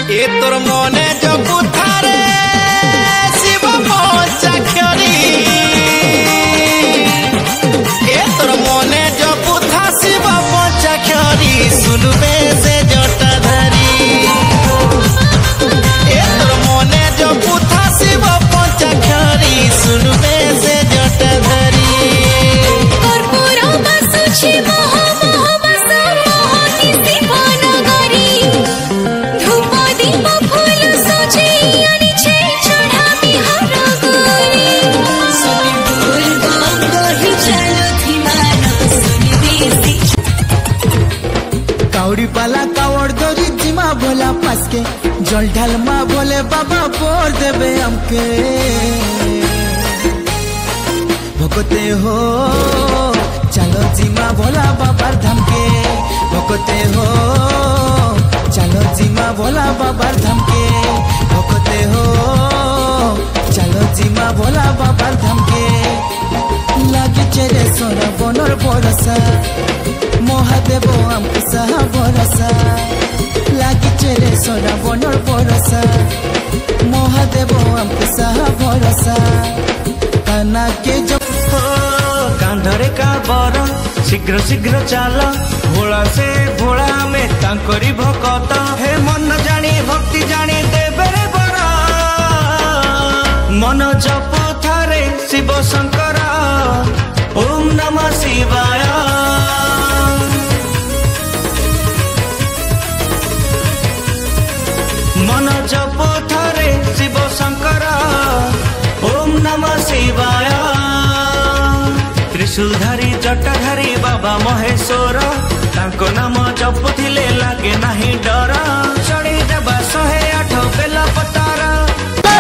ए तोर मने जो कुथारे शिव पंचाक्षरी ए तोर मने जो कुथा शिव पंचाक्षरी सुनबे से जटाधारी ए तोर मने जो कुथा शिव पंचाक्षरी सुनबे से जटाधारी कर्पूर बसुछि मोह मोह बस मोहनी शिव नगरी धूप दीप फूल सजे अनिछे चढ़ा बिहार गरी सुनि बोल गही चलो धीमान सुनि देसी काउडी पाला कावड़ दरी जिमा भोला पासके जल ढाल मा भोले बाबा पोर देवे हमके भोकते हो चलो जिमा भोला बाबा धाम के भोकते हो चलो जिमा भोला बाबा धाम के भोकते हो चलो जिमा भोला बाबा धाम के लागे चेरे सोना बनर बरसा महादेव हमको सहा भरोसा लागे चेरे सोना बनर बरसा महादेव हमको सहा भरोसा काना के जो कांधरे का बर शीघ्र शीघ्र चाल भोला से भोला में तांकरी भकत हे मन जानी भक्ति जानी देवे रे बर मन जप थारे शिव शंकर ओम नमः शिवाय मन जप थारे शिव शंकर ओम नमः शिवाय त्रिशूलधारी जटाधारी बाबा महेश्वर तांको नाम जपुथिले लागे नाही डर चढ़ी देबा 108 बेल पतार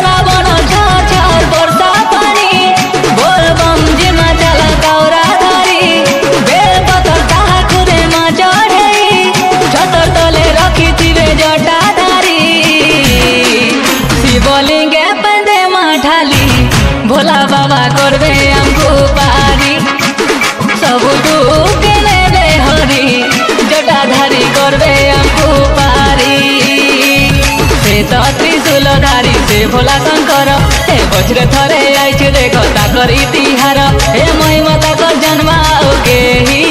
रावण झाझार बरसा पानी बोल बम जिमा चल गौरा धारी बेल पतर कहा खुदे मा चढ़ई छतर तले रखी थिवे जटाधारी शिवलिंगे पंदे मा ढाली भोला बाबा करबे हमको पारी सब दुख लेबे हरी जटाधारी करबे हमको पारी से तो त्रिशूलधारी से भोला शंकर हे बज्र थरे आइछ देखो ताकर इतिहार हे महिमा ताकर जन्माओ के ही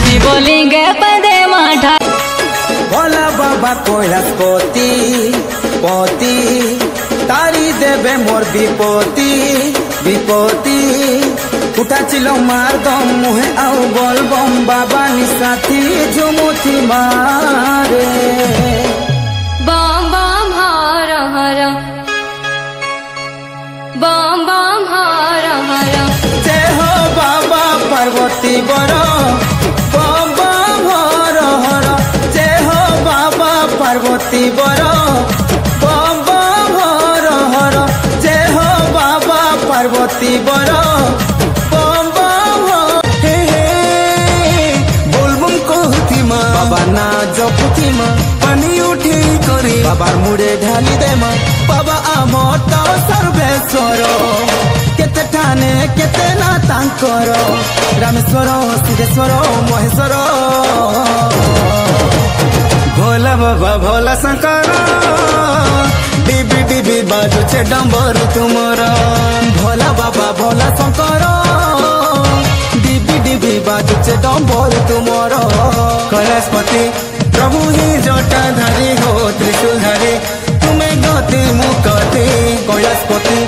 शिवलिंगे पदे माठा भोला बाबा कैलाश पति पति तारी देवे मोर विपत्ति विपत्ति उठा चिलो मार दम मुहे आउ बोल बम बाबा निसाथी झुमुथी मारे बम बम हर हर बम बम हर हर जय हो बाबा पार्वती बर बम बम हर हर जय हो बाबा पार्वती बर बम बम हर हर जय हो बाबा पार्वती बर बम बम हे हे बोल बम कहती माँ बाबा ना जपुती माँ पानी उठी करी बाबार मुड़े ढाली दे माँ बाबा आमर तो सर्वेश्वर केते ठाने केते ना तांकर रामेश्वर सिद्धेश्वर महेश्वर भोला बाबा भोला शंकर डिबी डिबी बाजुचे डंबर तुमर भोला बाबा भोला शंकर डिबी डिबी बाजुचे डंबर तुमर कैलाशपति प्रभु ही जटाधारी हो त्रिशूलधारी तुम्हें गति मुकति कैलाशपति